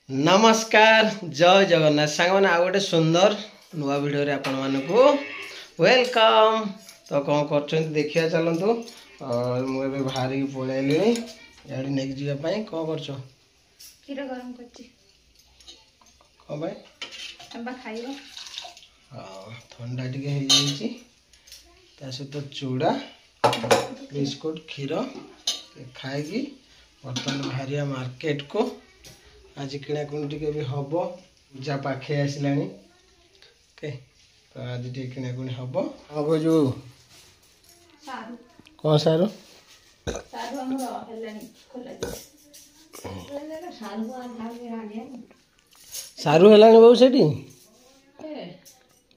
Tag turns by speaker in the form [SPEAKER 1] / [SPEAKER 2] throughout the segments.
[SPEAKER 1] नमस्कार जय जगन्नाथ सांग मैंने आउ गोटे सुंदर नुआ वीडियो रे आपण मानकु वेलकम। तो कौन कर देखिया चलतु मुझे बाहर की पलैली याड़ी नहीं जावाई कौन कर
[SPEAKER 2] क्षीर गरम करछि
[SPEAKER 1] कौन भाई
[SPEAKER 2] तबा खाइबो।
[SPEAKER 1] हाँ ठंडा टिके हो जाइछि ता सहित चूड़ा बिस्कुट क्षीर खाई बर्तमान बाहरिया मार्केट को आज किणाकुणी भी हम पूजा पाखे आसला ओके। तो आज टे किणाकुणी हम हम जो कौन सारू सारू है बहु से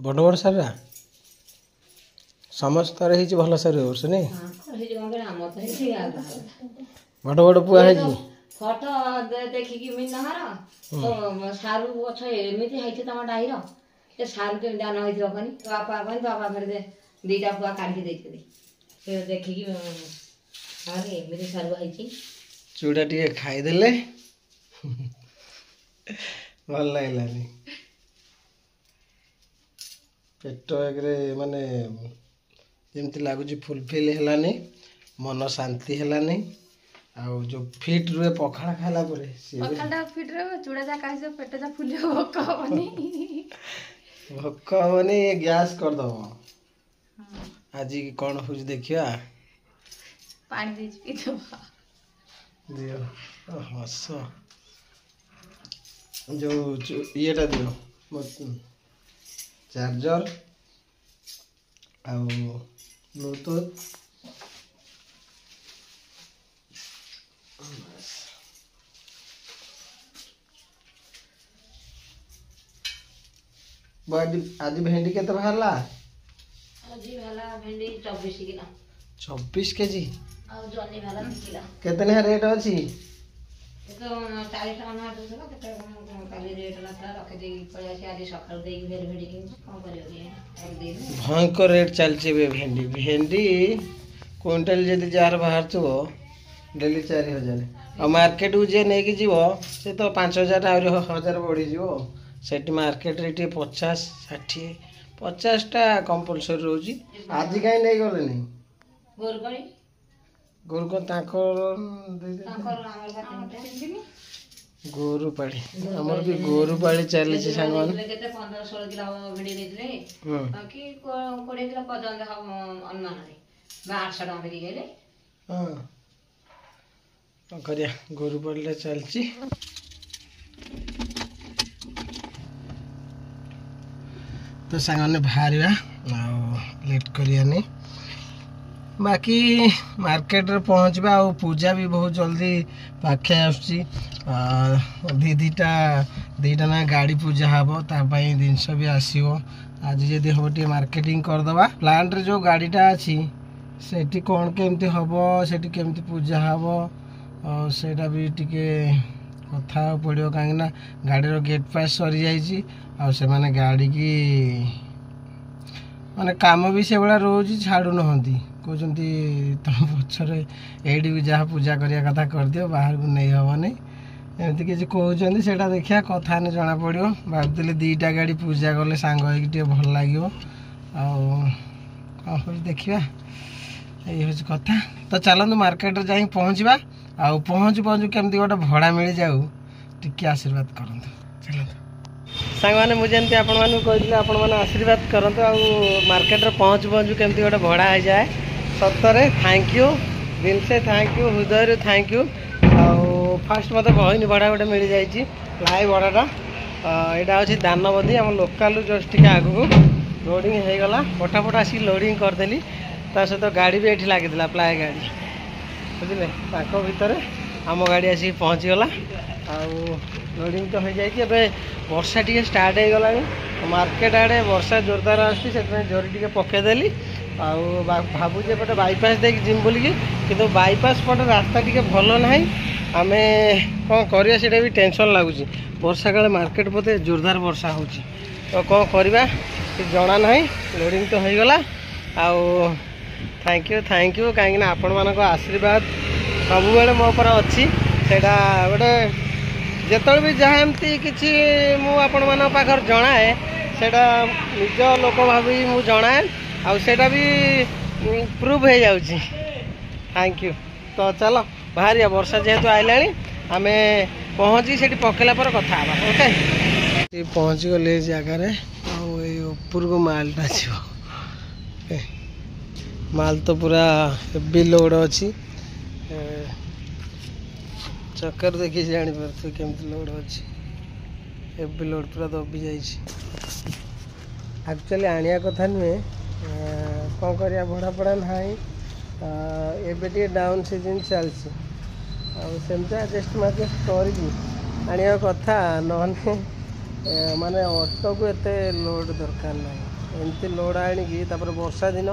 [SPEAKER 1] बड़ बड़ सारा समस्त भल सारू वर्ष नहीं बड़ बड़ पुआ है
[SPEAKER 3] फोटो देखिकी मिनहर तो सारू गछ एमती है तुम डाईर ये सारू के दान हो बापा बापा फिर दीटा पुआ काढ़ी देते देखिकी एमती सारू है
[SPEAKER 1] चूड़ा टे खाईदे भल लगलानी पेट एक माने जमती लगुच फुलफिल है मन शांति है आउ जो फिट रुए पखाड़ा खाला परे
[SPEAKER 2] पखाड़ा फिट रे चूड़ा जा खाइसे पेट जा फुले भोक
[SPEAKER 1] हबनी गैस कर दो। आज कौन हो देखिया
[SPEAKER 2] पानी दे पी
[SPEAKER 1] दियो हस जो येटा दियो चार्जर आउ ब्लूटूथ आज भेंडी के बाहरला
[SPEAKER 3] आज वाला भेंडी 24 किलो
[SPEAKER 1] 24 केजी
[SPEAKER 3] और जनी वाला 3 किलो
[SPEAKER 1] कितने रेट अछि
[SPEAKER 3] तो 40 टका ना दो केते काली रेट ना रख दे पड़े आज सकाळ दे भेर भेंडी के कोन करियो ये
[SPEAKER 1] भयंकर रेट चलचे बे भेंडी भेंडी क्विंटल जदी जार बाहर तो डेली 4000 और मार्केट को जे नहीं जीव से तो 5000 और 1000 बढ़ी जीव सेठी मार्केट रे 50 टा कंपलसरी रोजी आज कहीं नहीं गले नहीं गोरु को गोरु पाड़ी हमर भी गोरु पाड़ी चली छी संग माने
[SPEAKER 3] केते 15 16 किलो भिडी देले कि 20 किलो पर्यंत हम अनुमान रे 800 टका भिडी गेले
[SPEAKER 1] हां करिया गोरु पाड़ी चलची तो सांगने बाहर लेट करियानी बाकी मार्केट रे पहुँचवा और पूजा भी बहुत जल्दी पाखे दीटा ना गाड़ी पूजा हम तापाई जिनस भी आसो आज जदि हम टे मार्केटिंग करदे प्लांट रे जो गाड़ीटा अच्छी सेठी कौन केमती हम सेठी केमती पूजा हम और सेटा भी टिके कथा पड़ो कहीं गाड़ी गेट पास सरी जाइए माने गाड़ी की माने काम भी से भाया रोज छाड़ू नहंती कहते तुम पचर ये जहाँ पूजा करने कथा कर दियो बाहर को नहीं हेनी एमती किसी कहते से देखिया कथा ने जना पड़ो भावुली दीटा गाड़ी पूजा कले सांग हो भल लगे कौन देखा ये हूँ कथा। तो चलतु मार्केट जा पहुँचवा आउ पहुँचु पहुँचु केमती गोटे भड़ा मिल जाऊ टिके आशीर्वाद करूँ चलते सांग मैंने मुझे आपण मानू कही आपण मैंने आशीर्वाद करते आ मार्केट रे पहुँचु पहुँचु केमती गोटे भड़ा हो जाए सतरे थैंक यू दिल से थैंक यू हृदय थैंक यू आउ फास्ट मत कहनी भड़ा गोटे मिल जाइए लाई भड़ाटा यहाँ हूँ दानबदी आम लोकाल जस्ट टे आगू लोडिंग हो गला फटाफट आसिक लोडिंग करदेली ता सहित गाड़ी भी ये लगी प्लाय गाड़ी बुझे भितर आम गाड़ी आसिक पहुँचीगला लोडिंग तो हो जाए वर्षा टी स्टार्ट हो गला मार्केट आड़े वर्षा जोरदार आसती जोरी टी पकईदेली भावुचे पटे बाईपास देख जिम बोलिकी कि बाईपास पटे रास्ता टी भल ना आम कौन करा से भी टेंशन लगुच वर्षा काले मार्केट पते जोरदार वर्षा हो तो कौन करवा जना ना लोडिंग तो हो गला थैंक यू कहीं आपण मान आशीर्वाद सब मो पर अच्छी गोटे ଯେତେବେଳେ ବି ଯାହା ଏମିତି କିଛି ମୁଁ ଆପଣମାନଙ୍କ ପାଖରେ ଜଣାଏ ସେଇଟା ନିଜ ଲୋକ ଭାବି ମୁଁ ଜଣାଏ ଆଉ ସେଇଟା ବି ପ୍ରୁଭ୍ ହେଇଯାଉଛି। Thank you. ତ ଚାଲ ବାହାରିବା, ବର୍ଷା ଯେହେତୁ ଆଇଲାଣି ଆମେ ପହଞ୍ଚି ସେଠି ପକେଇଲା ପରେ କଥା ହେବା। ଓକେ, ପହଞ୍ଚିଗଲି ଏ ଜାଗାରେ ଆଉ ଏଇ ଉପରକୁ ମାଲଟା ଯିବ। ମାଲ ତ ପୁରା ହେଭି ଲୋଡ଼ ଅଛି, ଚକର ଦେଖିକି ଜାଣିପାରୁଥିବେ କେମିତି ଲୋଡ଼ ଅଛି। ହେଭି ଲୋଡ଼ ପୁରା ଦବି ଯାଇଛି। ଆକ୍ଚୁଆଲି ଆଣିବା କଥା ନୁହେଁ, କ'ଣ କରିବା, ଭଡ଼ାପଡ଼ା ନାହିଁ। ଏବେ ଟିକେ ଡାଉନ୍ ସିଜନ୍ ଚାଲିଛି ଆଉ ସେମିତି ଆଡ଼ଜଷ୍ଟ ମାର୍ଜେଷ୍ଟ କରିକି ଆଣିବା କଥା, ନହେଲେ ମାନେ ଅଟୋକୁ ଏତେ ଲୋଡ଼ ଦରକାର ନାହିଁ। ଏମିତି ଲୋଡ଼ ଆଣିକି ତାପରେ ବର୍ଷା ଦିନ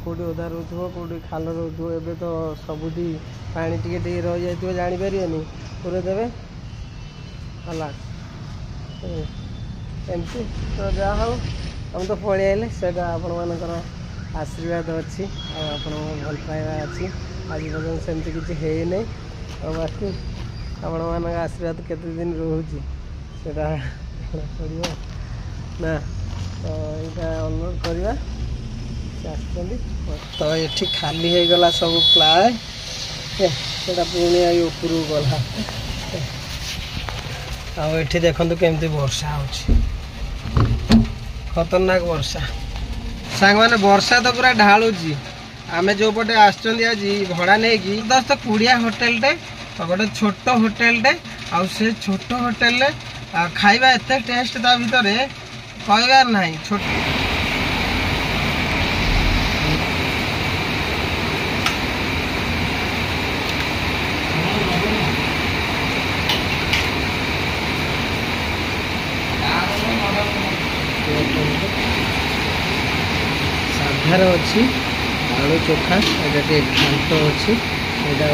[SPEAKER 1] କେଉଁଠି ଓଦା ରହୁଥିବ, କେଉଁଠି ଖାଲ ରହୁଥିବ। ଏବେ ତ ସବୁଠି ପାଣି ଟିକେ ଟିକେ ରହିଯାଇଥିବ, ଜାଣିପାରିବେନି, ପୁରେଇ ଦେବେ ହେଲା। ଏମିତି ତ ଯାହା ହଉ ଆମେ ତ ପଳେଇ ଆସିଲେ, ସେଇଟା ଆପଣମାନଙ୍କର ଆଶୀର୍ବାଦ ଅଛି ଆଉ ଆପଣଙ୍କ ଭଲ ପାଇବା ଅଛି। ଆଜି ପର୍ଯ୍ୟନ୍ତ ସେମିତି କିଛି ହେଇନି ଆଉ ବାକି ଆପଣମାନଙ୍କ ଆଶୀର୍ବାଦ କେତେ ଦିନ ରହୁଛି ସେଇଟା ପଡ଼ିବ ନା। ତ ଏଇଟା ଅନୁରୋଧ କରିବା, ସେ ଆସିଛନ୍ତି। ତ ଏଠି ଖାଲି ହେଇଗଲା ସବୁ ପ୍ଲାଏ, ସେଇଟା ପୁଣି ଆଇ ଉପରକୁ ଗଲା। ଆଉ ଏଠି ଦେଖନ୍ତୁ କେମିତି ବର୍ଷା ହେଉଛି, ଖତରନାକ ବର୍ଷା। ସାଙ୍ଗମାନେ ବର୍ଷା ତ ପୁରା ଢାଳୁଛି। ଆମେ ଯେଉଁପଟେ ଆସିଛନ୍ତି ଆଜି ଭଡ଼ା ନେଇକି, ଦୋସ୍ତ କୁଡ଼ିଆ ହୋଟେଲଟେ, ଗୋଟେ ଛୋଟ ହୋଟେଲଟେ। ଆଉ ସେ ଛୋଟ ହୋଟେଲରେ ଖାଇବା ଏତେ ଟେଷ୍ଟ, ତା ଭିତରେ କହିବାର ନାହିଁ। ଛୋଟ ସାଧାର ଅଛି, ଆଳୁ ଚୋଖା, ଏଇଟା ଟିକେ ଘାଣ୍ଟ ଅଛି, ଏଇଟା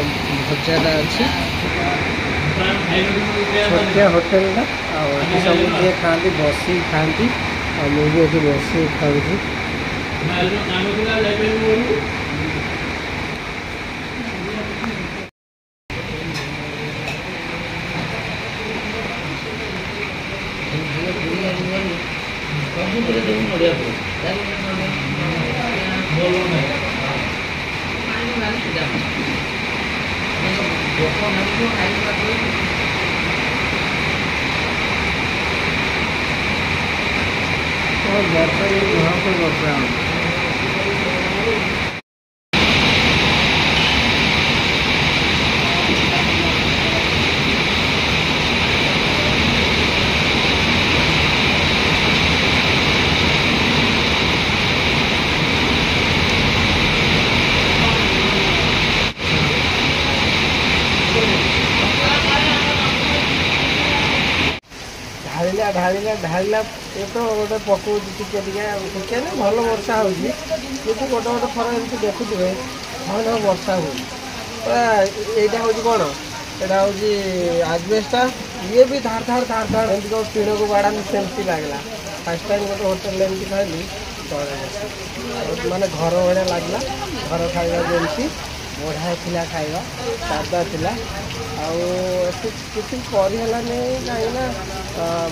[SPEAKER 1] ଭଜାଟା ଅଛି। ଛୋଟିଆ ହୋଟେଲଟା, ଆଉ ଏଠି ସବୁ ଯିଏ ଖାଆନ୍ତି ବସିକି ଖାଆନ୍ତି, ଆଉ ମୁଁ ବି ଏଠି ବସିକି ଖାଉଛି। ବର୍ଷା ବର୍ଷା ଢାଳିଲା ଏ ତ ଗୋଟେ ପକଉଛି ଟିକେ ଟିକେ ନା ଭଲ ବର୍ଷା ହେଉଛି। କିନ୍ତୁ ଗୋଟେ ଥର ଏମିତି ଦେଖୁଥିବେ ହଁ ବର୍ଷା ହୁଏ। ଏଇଟା ହେଉଛି କ'ଣ, ଏଇଟା ହେଉଛି ଆଜବେଷ୍ଟଟା, ଇଏ ବି ଧାର ଧାର ଏମିତି କ'ଣ ଟିଣକୁ ବାଡ଼ାନ୍ତି ସେମିତି ଲାଗିଲା। ଫାର୍ଷ୍ଟ ଟାଇମ୍ ଗୋଟେ ହୋଟେଲରେ ଏମିତି ଖାଇଲି, ମାନେ ଘର ଭଳିଆ ଲାଗିଲା। ଘର ଖାଇବା ଯେମିତି ବଢ଼ିଆ ଥିଲା, ଖାଇବା ସାଦା ଥିଲା। ଆଉ ଏଠି କିଛି କରିହେଲାନି କାହିଁକିନା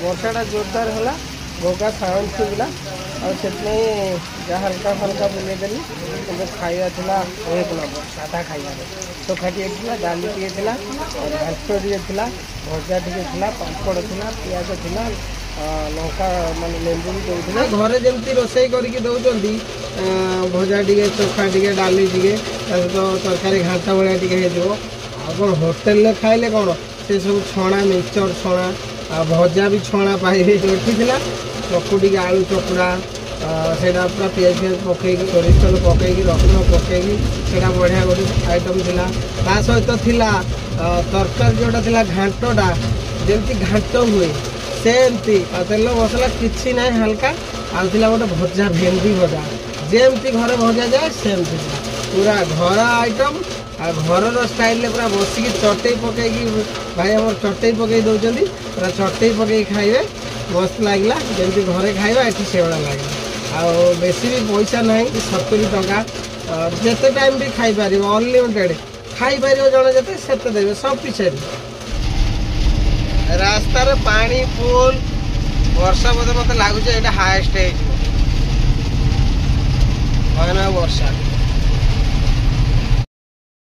[SPEAKER 1] ବର୍ଷାଟା ଜୋରଦାର ହେଲା, ଘୋଗା ସାଉଣ୍ଡ ଶୁଭିଲା, ଆଉ ସେଥିପାଇଁ ଯାହା ହାଲକା ଫାଲକା ବୁଲେଇଦେଲି। କିନ୍ତୁ ଖାଇବା ଥିଲା ଏକ ନମ୍ବର, ସାଧା ଖାଇବାରେ ଚୋଖା ଟିକେ ଥିଲା, ଡାଲି ଟିକେ ଥିଲା, ଘାଣ୍ଟ ଟିକେ ଥିଲା, ଭଜା ଟିକେ ଥିଲା, ପାମ୍ପଡ଼ ଥିଲା, ପିଆଜ ଥିଲା, ଲଙ୍କା ମାନେ ଲେମ୍ବୁ ବି ଦେଉଥିଲେ। ଘରେ ଯେମିତି ରୋଷେଇ କରିକି ଦେଉଛନ୍ତି, ଭଜା ଟିକେ, ଚୋଖା ଟିକେ, ଡାଲି ଟିକେ, ତା ସହିତ ତରକାରୀ ଘାଣ୍ଟ ଭଳିଆ ଟିକେ ହେଇଥିବ। ଆଉ କ'ଣ ହୋଟେଲରେ ଖାଇଲେ କ'ଣ ସେ ସବୁ ଛଣା, ମିକ୍ସଚର ଛଣା, ଆଉ ଭଜା ବି ଛଣା ପାଇବେ। ଏଠି ଥିଲା ଚକୁଡ଼ିକି ଆଳୁ ଚକୁଡ଼ା, ସେଇଟା ପୁରା ପିଆଜ ପକେଇକି, ସୋରିଷ ତେଲ ପକେଇକି, ରସୁଣ ପକେଇକି, ସେଇଟା ବଢ଼ିଆ ଗୋଟେ ଆଇଟମ୍ ଥିଲା। ତା ସହିତ ଥିଲା ତରକାରୀ ଯେଉଁଟା ଥିଲା ଘାଣ୍ଟଟା, ଯେମିତି ଘାଣ୍ଟ ହୁଏ ସେମିତି, ଆଉ ତେଲ ମସଲା କିଛି ନାହିଁ, ହାଲକା। ଆଉ ଥିଲା ଗୋଟେ ଭଜା, ଭେଣ୍ଡି ଭଜା, ଯେମିତି ଘରେ ଭଜା ଯାଏ ସେମିତି ଥିଲା, ପୁରା ଘର ଆଇଟମ୍। ଆଉ ଘରର ଷ୍ଟାଇଲରେ ପୁରା ବସିକି ଚଟେଇ ପକେଇକି, ଭାଇ ଆମର ଚଟେଇ ପକେଇ ଦେଉଛନ୍ତି, ପୁରା ଚଟେଇ ପକେଇକି ଖାଇବେ, ମସ୍ତ ଲାଗିଲା। ଯେମିତି ଘରେ ଖାଇବା ଏଠି ସେଭଳିଆ ଲାଗିଲା। ଆଉ ବେଶୀ ବି ପଇସା ନାହିଁ, 70 ଟଙ୍କା। ଯେତେ ଟାଇମ୍ ବି ଖାଇପାରିବ, ଅନଲିମିଟେଡ଼ ଖାଇପାରିବ, ଜଣେ ଯେତେ ସେତେ ଦେବେ ସଫିସିଏଣ୍ଟ। ରାସ୍ତାରେ ପାଣି ଫୁଲ ବର୍ଷା ବୋଧେ ମତେ ଲାଗୁଛି ଏଇଟା ହାଏଷ୍ଟ ହେଇଯିବ ଭୟାନକ ବର୍ଷା।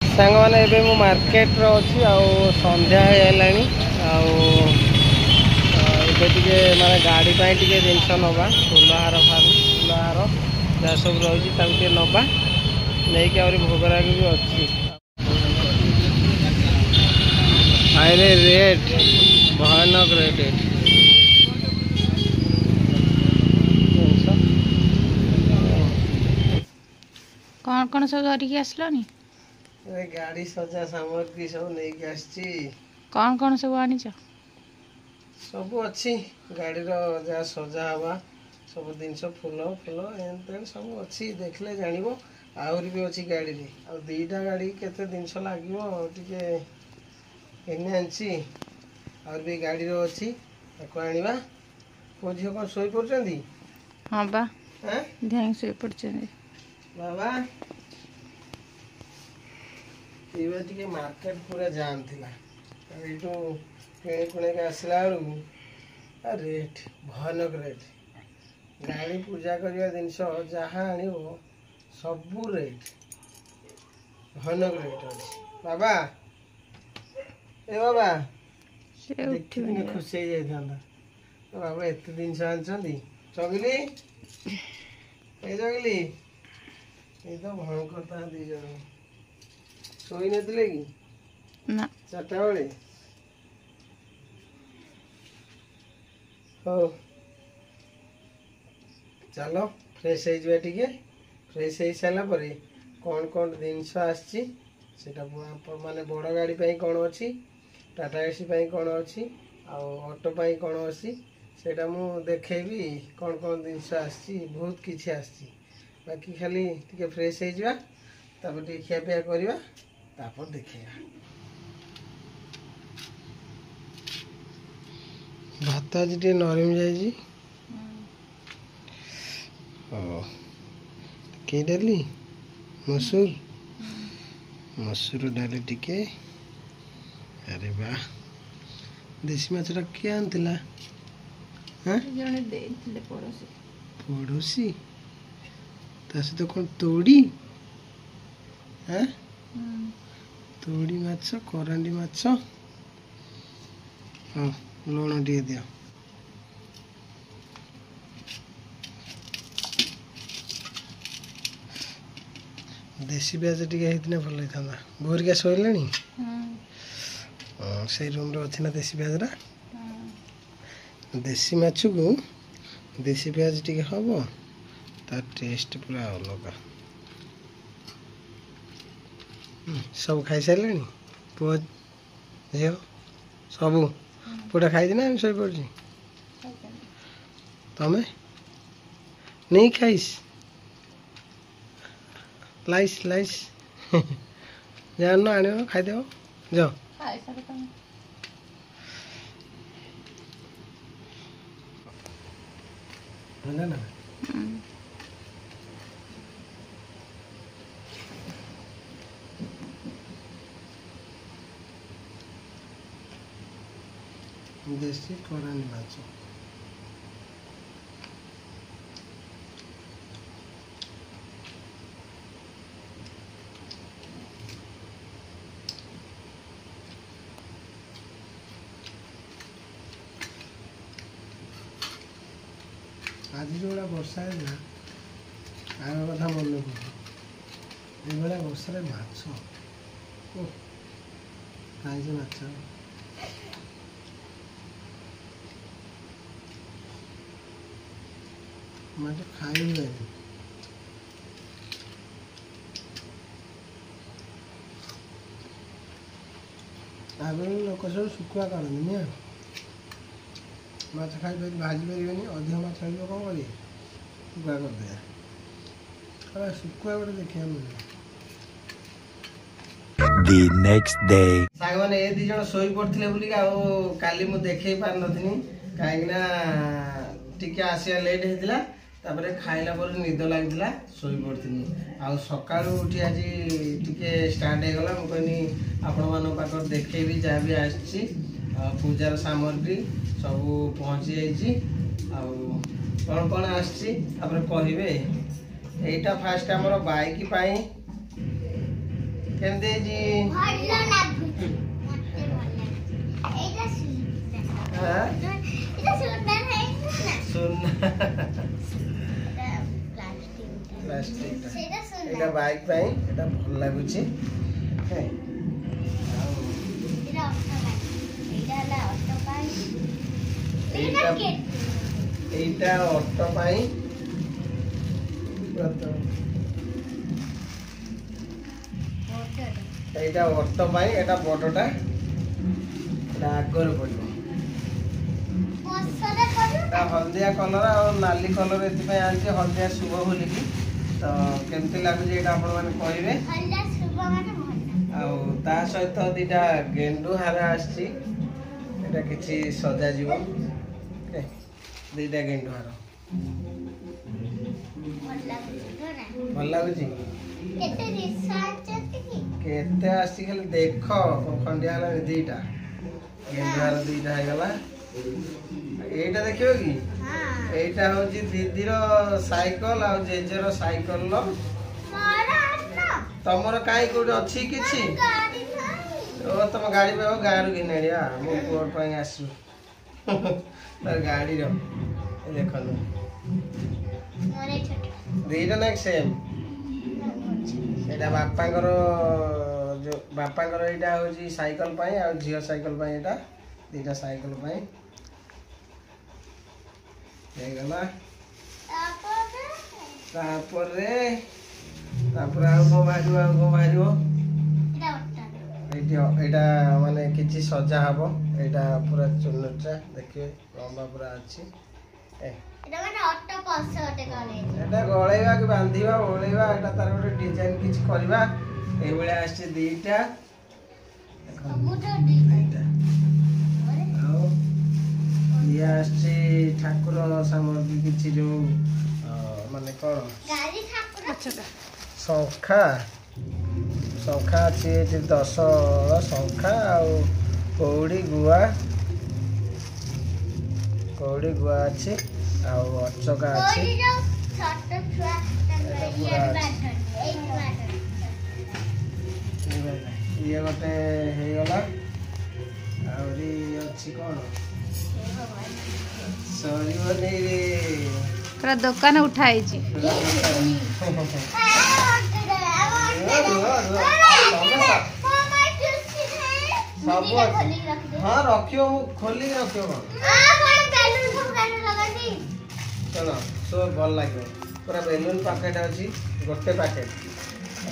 [SPEAKER 1] ସାଙ୍ଗମାନେ ଏବେ ମୁଁ ମାର୍କେଟରେ ଅଛି ଆଉ ସନ୍ଧ୍ୟା ହେଇଗଲାଣି ଆଉ ଏବେ ଟିକେ ମାନେ ଗାଡ଼ି ପାଇଁ ଟିକେ ଜିନିଷ ନେବା ଫୁଲହାର ଯାହା ସବୁ ରହିଛି ତାକୁ ଟିକେ ନେବା ନେଇକି ଆହୁରି ଭୋଗରାଗ ବି ଅଛି। ଆରେ ରେଟ୍ ଭୟାନକ ରେଟ୍ ଏଠି
[SPEAKER 2] କଣ ସବୁ ଧରିକି ଆସିଲନି?
[SPEAKER 1] ଗାଡ଼ି ସଜା ସାମଗ୍ରୀ ସବୁ ନେଇକି ଆସିଛି।
[SPEAKER 2] କଣ ସବୁ ଆଣିଛ?
[SPEAKER 1] ସବୁ ଅଛି ଗାଡ଼ିର ଯାହା ସଜା ହବା ସବୁ ଜିନିଷ ଫୁଲ ଏମିତି ସବୁ ଅଛି ଦେଖିଲେ ଜାଣିବ। ଆହୁରି ବି ଅଛି ଗାଡ଼ିରେ ଆଉ ଦୁଇଟା ଗାଡ଼ି କେତେ ଜିନିଷ ଲାଗିବ ଟିକେ ଏନେ ଆଣିଛି ଆହୁରି ବି ଗାଡ଼ିର ଅଛି ତାକୁ ଆଣିବା। ପୁଅ ଝିଅ କ'ଣ ଶୋଇପଡ଼ୁଛନ୍ତି?
[SPEAKER 2] ହଁ ବା ଧ୍ୟାନ ଶୋଇପଡ଼ୁଛନ୍ତି।
[SPEAKER 1] ବାବା ଏବେ ଟିକେ ମାର୍କେଟ ପୁରା ଜାମ୍ ଥିଲା ଏଇଠୁ କିଣି କୁଣିକି ଆସିଲା ବେଳକୁ ରେଟ୍ ଭୟାନକ ରେଟ୍। ଗାଡ଼ି ପୂଜା କରିବା ଜିନିଷ ଯାହା ଆଣିବ ସବୁ ରେଟ୍ ଭୟାନକ ରେଟ୍ ଅଛି। ବାବା ଏ ବାବା ଦେଖିନି ଖୁସି ହେଇଯାଇଥାନ୍ତା। ବାବା ଏତେ ଜିନିଷ ଆଣିଛନ୍ତି। ଚଗିଲି ଏ ଚଗିଲି ଏଇ ତ ଭୟଙ୍କର ତା ଦି ଜଣ ଶୋଇ ନଥିଲେ କି
[SPEAKER 2] ନା
[SPEAKER 1] 4ଟା ବେଳେ? ହଉ ଚାଲ ଫ୍ରେଶ ହେଇଯିବା ଟିକେ। ଫ୍ରେଶ ହେଇସାରିଲା ପରେ କ'ଣ ଜିନିଷ ଆସିଛି ସେଇଟା ମାନେ ବଡ଼ ଗାଡ଼ି ପାଇଁ କ'ଣ ଅଛି, ଟାଟା ଏସି ପାଇଁ କ'ଣ ଅଛି ଆଉ ଅଟୋ ପାଇଁ କ'ଣ ଅଛି ସେଇଟା ମୁଁ ଦେଖେଇବି। କ'ଣ ଜିନିଷ ଆସିଛି ବହୁତ କିଛି ଆସିଛି। ବାକି ଖାଲି ଟିକେ ଫ୍ରେଶ ହେଇଯିବା ତାପରେ ଟିକେ ଖିଆପିଆ କରିବା ତାପରେ ଦେଖେଇବା। ଭାତ ଆଜି ଟିକେ ନରମ ଯାଇଛି। କି ଡାଲି? ମସୁର ଡାଲି ଟିକେ। ଆରେ ବା ଦେଶୀ ମାଛଟା କିଏ ଆଣିଥିଲା?
[SPEAKER 2] ଜଣେ ଦେଇଥିଲେ
[SPEAKER 1] ପଡ଼ୋଶୀ ତା ସହିତ କ'ଣ ତୋଡ଼ି? ତୋଡ଼ି ମାଛ କରାଣ୍ଡି ମାଛ। ହଁ ଲୁଣ ଟିକେ ଦିଅ। ଦେଶୀ ପିଆଜ ଟିକେ ହେଇଥିଲେ ଭଲ ହେଇଥାନ୍ତା। ବୋରିକା ଶୋଇଲେଣି? ସେଇ ରୁମ୍ରେ ଅଛି ନା ଦେଶୀ ପିଆଜଟା। ଦେଶୀ ମାଛକୁ ଦେଶୀ ପିଆଜ ଟିକେ ହବ ତା ଟେଷ୍ଟ ପୁରା ଅଲଗା। ସବୁ ଖାଇସାରିଲେଣି? ପୁଅ ଝିଅ ସବୁ? ପୁଅଟା ଖାଇଛି ନା আমি ଶୋଇପଡ଼ିଛି? ତମେ ନେଇ ଖାଇସ୍ ଲାଇସ୍ ଜାଣିନ ଆଣିବ ଖାଇଦେବ ଯାଅ। ହେଲା ନା? ଦେଶୀ କରାଣ୍ଡି ମାଛ। ଆଜି ଯେଉଁଭଳିଆ ବର୍ଷା ହେଇଥିଲା ଆମ କଥା ମନେ ପଡ଼େ। ଏଇଭଳିଆ ବର୍ଷାରେ ମାଛ ଖାଇଛ ମାଛ? ମାଛ ଖାଇ ହୁଏନି। ଆଗରୁ ଲୋକ ସବୁ ଶୁଖୁଆ କରନ୍ତି ନୁହେଁ? ମାଛ ଖାଇପାରି ଭାଜି ପାରିବେନି, ଅଧିକ ମାଛ ଖାଇବ କ'ଣ କରିବେ? ଶୁଖୁଆ କରିଦେବେ। ଶୁଖୁଆ ଗୋଟେ ଦେଖିବା ମିଳିବ।
[SPEAKER 4] The next day.
[SPEAKER 1] ସାଙ୍ଗମାନେ ଏ ଦି ଜଣ ଶୋଇ ପଡ଼ିଥିଲେ ବୋଲିକି ଆଉ କାଲି ମୁଁ ଦେଖେଇ ପାରିନଥିଲି କାହିଁକିନା ଟିକେ ଆସିବା ଲେଟ୍ ହେଇଥିଲା। ତାପରେ ଖାଇଲା ପରେ ନିଦ ଲାଗିଥିଲା ଶୋଇ ପଡ଼ିଥିଲି। ଆଉ ସକାଳୁ ଉଠି ଆଜି ଟିକେ ଷ୍ଟାର୍ଟ ହେଇଗଲା। ମୁଁ କହିଲି ଆପଣମାନଙ୍କ ପାଖରେ ଦେଖେଇବି ଯାହା ବି ଆସିଛି। पूजार सामग्री सब पहुँची जाइए कौन कौन आसछि तापर कहबे एटा फास्ट हमर बाइक पाई केमदे जी
[SPEAKER 5] ଭଲ ଲାଗୁଛି ମତେ ଭଲ ଲାଗୁଛି ଏଇଟା ସୁନ୍ଦର
[SPEAKER 1] हां
[SPEAKER 5] ଏଇଟା ସୁନ୍ଦର ହେଇଛି ନା
[SPEAKER 1] सुन
[SPEAKER 5] ପ୍ଲାଷ୍ଟିକ ସେଇଟା ସୁନ୍ଦର
[SPEAKER 1] एटा बाइक पाई एटा भल लागुछि हे
[SPEAKER 5] ଏଇଟା ଅଟୋ ପାଇଁ ଏଇଟା ହେଲା ଅଟୋ ପାଇଁ
[SPEAKER 1] ଏଇଟା
[SPEAKER 5] ଏଇଟା
[SPEAKER 1] ଏଇଟା ଅଟୋ ପାଇଁ এইটা অটো পাই এটা বড়টা এটা আগরে পড়িব
[SPEAKER 5] ପଛରେ କରିବ
[SPEAKER 1] এটা হলদিয়া কলর আর নালি কলর এথিপাই আনছি হলদিয়া শুভ বলিকি তো কেমতি লাগুଛି এটা আপন মানে কইবে
[SPEAKER 5] ଭଲ ଶୁଭ ମାନେ ଭଲ
[SPEAKER 1] ଆଉ ତା ସହିତ ଦିଟା ଗେଣ୍ଡୁ ହାର ଆସିଛି এটা କିଛି ସଜା ଯିବ ଦିଟା ଗେଣ୍ଡୁ ହାର
[SPEAKER 5] ଭଲ ଲାଗୁଛି ନା
[SPEAKER 1] ଭଲ ଲାଗୁଛି
[SPEAKER 5] କେତେ ରିସର୍ଚ୍ଚ ଅଛି କି
[SPEAKER 1] କେତେ ଆସିଛି ଖାଲି ଦେଖ ଖଣ୍ଡିଆ ହେଲା ଦିଟା ଗେଣ୍ଡୁ ହାର ଦିଟା ହେଇଗଲା এইটা ଦେଖିବ କି
[SPEAKER 5] ହଁ
[SPEAKER 1] এইটা হচ্ছে দিদির সাইকেল আর জেজের সাইকেল
[SPEAKER 5] ମୋର ଆସ
[SPEAKER 1] ତମର କାଇଁ କୋଉଠି ଅଛି କିଛି
[SPEAKER 5] ଗାଡି ନାହିଁ
[SPEAKER 1] ଓ ତମ ଗାଡି ପାଇବ ଗାଁରୁ ଘିନି ଆଣିବା ମୋ ପୁଅ ପାଇଁ ଆସିବୁ ତାର ଗାଡିର ଦେଖନ୍ତୁ
[SPEAKER 5] ମୋର ଏଇ ଛୋଟ
[SPEAKER 1] ଦିଟା ନାଇଁ ସେମ୍ ଏଇଟା ବାପାଙ୍କର ବାପାଙ୍କର ଏଇଟା ହଉଛି ସାଇକେଲ ପାଇଁ ଆଉ ଝିଅ ସାଇକେଲ ପାଇଁ ଏଇଟା ଦିଟା ସାଇକେଲ ପାଇଁ ହେଇଗଲା
[SPEAKER 5] ତାପରେ
[SPEAKER 1] ତାପରେ ଆଉ କଣ ବାହାରିବ
[SPEAKER 5] ଏଇଟା ଅଟା
[SPEAKER 1] ଏଇଠି ଏଇଟା ମାନେ କିଛି ସଜା ହବ ଏଇଟା ପୁରା ଚୁନଟା ଦେଖିବେ ଲମ୍ବା ପୁରା ଅଛି
[SPEAKER 5] ଏଇଟା ମାନେ ଅଟା ପଛ ଗୋଟେ ଗଳେଇ
[SPEAKER 1] ଏଟା ଗଳେଇବା କି ବାନ୍ଧିବା ଓଳେଇବା ଏଟା ତାର ଗୋଟେ ଡିଜାଇନ କିଛି କରିବା এইଭଳିଆ ଆସିଛି ଦିଟା
[SPEAKER 5] ସବୁଠୁ
[SPEAKER 1] ଏଇଟା ଆଉ ଇଏ ଆସିଛି ଠାକୁର ସାମଗ୍ରୀ କିଛି ଯୋଉ ମାନେ କଣ
[SPEAKER 5] ଗାଡି ଠାକୁର
[SPEAKER 1] ଶଙ୍ଖା ଶଙ୍ଖା ଅଛି ଏଠି 10 ଶଙ୍ଖା ଆଉ କଉଡ଼ି ଗୁଆ ଅଛି ଆଉ ଅଚକା ଅଛି
[SPEAKER 5] କୋଉଠି ଯୋଉ ଛୋଟ ଛୁଆ
[SPEAKER 1] ଏଇଟା ପୁରା ଇଏ ଗୋଟେ ହେଇଗଲା ଆହୁରି ଅଛି କଣ ସରିବନି ରେ
[SPEAKER 2] ପୁରା ଦୋକାନ ଉଠା ହେଇଛି
[SPEAKER 1] ସବୁ ଅଛି ହଁ ରଖିବ ମୁଁ ଖୋଲିକି ରଖିବ କଣ ଶୁଣ ସବୁ ଭଲ ଲାଗିବ ପୁରା ବେଲୁନ ପ୍ୟାକେଟ ଅଛି ଗୋଟେ ପ୍ୟାକେଟ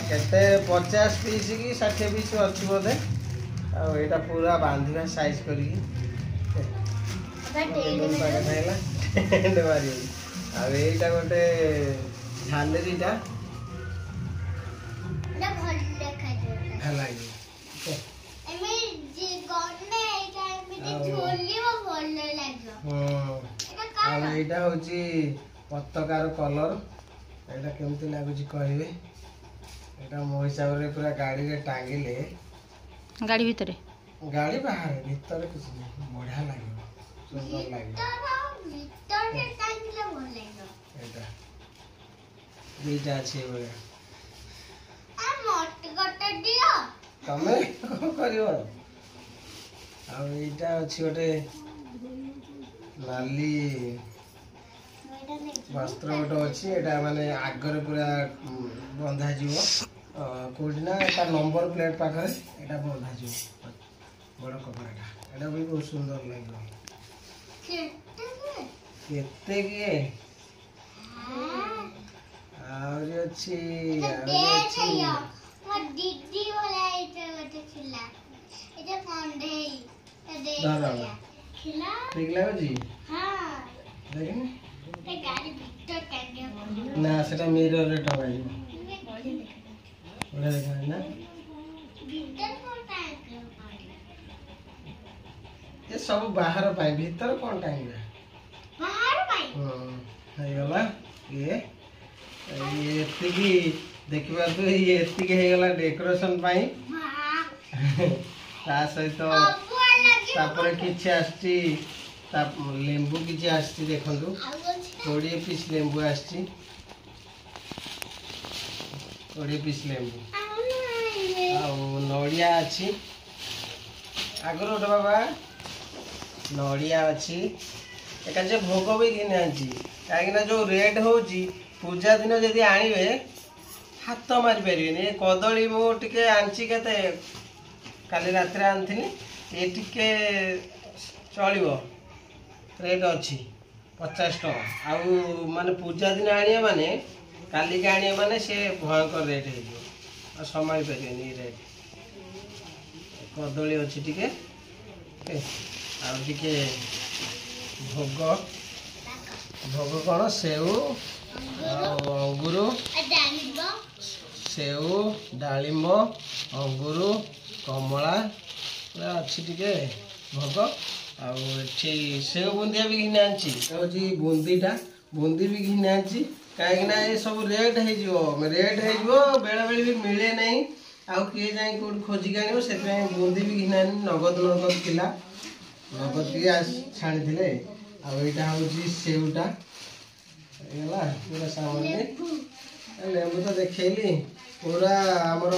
[SPEAKER 1] କେତେ 50 ପିସ୍ କି 60 ପିସ୍ ଅଛି ବୋଧେ ଆଉ ଏଇଟା ପୁରା ବାନ୍ଧିବା ସାଇଜ କରିକି ବେଲୁନ ପ୍ୟାକେଟ ହେଲା ଟେଣ୍ଡ ମାରିବ ଆଉ ଏଇଟା ଗୋଟେ ଝାଲେରିଟା ହେଲା ଆଉ ଏଇଟା ହଉଛି ପତାକାର କଲର ଏଇଟା କେମିତି ଲାଗୁଛି କହିବେ ଏଇଟା ମୋ ହିସାବରେ ପୁରା ଗାଡ଼ିରେ ଟାଙ୍ଗିଲେ
[SPEAKER 2] ଗାଡି ଭିତରେ
[SPEAKER 1] ଗାଡ଼ି ବାହାରେ ଭିତରେ କିଛି ନାହିଁ ବଢିଆ ଲାଗିବ ସୁନ୍ଦର ଲାଗିବ ଏଇଟା ଦିଟା ଅଛି ଏଇଭଳିଆ ତମେ କଣ କରିବ ଆଉ ଏଇଟା ଅଛି ଗୋଟେ ନାଲି ବସ୍ତ୍ର ଗୋଟେ ଅଛି ଏଇଟା ମାନେ ଆଗରେ ପୁରା ବନ୍ଧାଯିବ କୋଉଠି ନା ତା ନମ୍ବର ପ୍ଲେଟ୍ ପାଖରେ ଏଇଟା ବନ୍ଧାଯିବ ବଡ଼ କପଡ଼ାଟା ଏଇଟା ବି ବହୁତ ସୁନ୍ଦର ଲାଗିବ କେତେ କିଏ ଆହୁରି ଅଛି
[SPEAKER 5] ଦିଦି ଭଳିଆ ଏଇଟା ଗୋଟେ ଥିଲା ଏଇଟା କଣ୍ଢେଇ ଥିଲା
[SPEAKER 1] ଠିକ ଲାଗୁଛି
[SPEAKER 5] ହଁ
[SPEAKER 1] ଦେଖିନି
[SPEAKER 5] ଏ ଗାଡି ଭିତରେ ଟାଙ୍ଗିବ
[SPEAKER 1] ନା ସେଟା ମିରରରେ ଟଙ୍ଗାଯିବ ବଢ଼ିଆ ଦେଖାଯାଏ ନା
[SPEAKER 5] ଭିତରେ କଣ ଟାଙ୍ଗିବ
[SPEAKER 1] ଏ ସବୁ ବାହାର ପାଇଁ ଭିତରେ କଣ ଟାଙ୍ଗିବା
[SPEAKER 5] ବାହାର ପାଇଁ
[SPEAKER 1] ହେଇଗଲା ଇଏ ଏତିକି ଦେଖିବାକୁ ଇଏ ଏତିକି ହେଇଗଲା ଡେକୋରେସନ ପାଇଁ ତା ସହିତ
[SPEAKER 5] ସବୁ ଲାଗି
[SPEAKER 1] तापर किछि आछि लेंबू किछि आछि देखंतु 20 पीस लेंबू आछि 20 पीस लेंबू आ नड़िया आछि आगर गोटे बाबा नड़िया अच्छी एका जे भोग भी घिने आछि कहीं जो रेट होची पूजा दिन जदि आणवे हाथ मारी पारे कदली मुझे आनी के काली रात आनी ये टिके चलो रेट अच्छी 50 टका आउ माने पूजा दिन आने माने काली के आने माने से भयंकर रेट हो संभाली पारे रेट कदली अच्छी टिके आउे भोग भोग कौन सेऊ अंगूर सेऊ डालिम अंगूर कमला अच्छी टे भोग आठी सेऊ बुंदिया भी घिने आनी बुंदीटा बुंदी भी घिने आनी कहीं सब रेट हो बेले बेले भी मिले नहीं आउ किए जाए कौट खोजिक आने से बुंदी भी घिना नगद नगद थिला नगद टे छाणी आईटा हूँ सेऊटा पूरा सामने लेंबू तो देखली पूरा आमर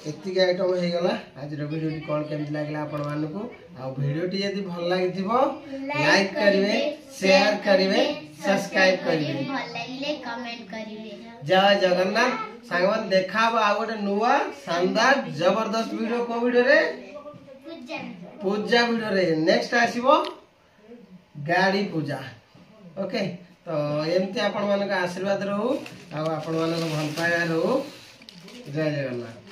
[SPEAKER 1] एतिक आइटम हो गला आज वीडियो कौन केमती लगे आपण मानक वीडियो यदि भल लगी लाइक करेंगे शेयर करेंगे सब्सक्राइब करेंगे जय जगन्नाथ सांग मान देखा आ गोटे नुआ शानदार जबरदस्त वीडियो को वीडियो रे पूजा वीडियो रे नेक्स्ट आसीबो गाड़ी पूजा ओके तो एमती आपण मान आशीर्वाद रहू आपण मान भल पाइबा रहू जय जगन्नाथ।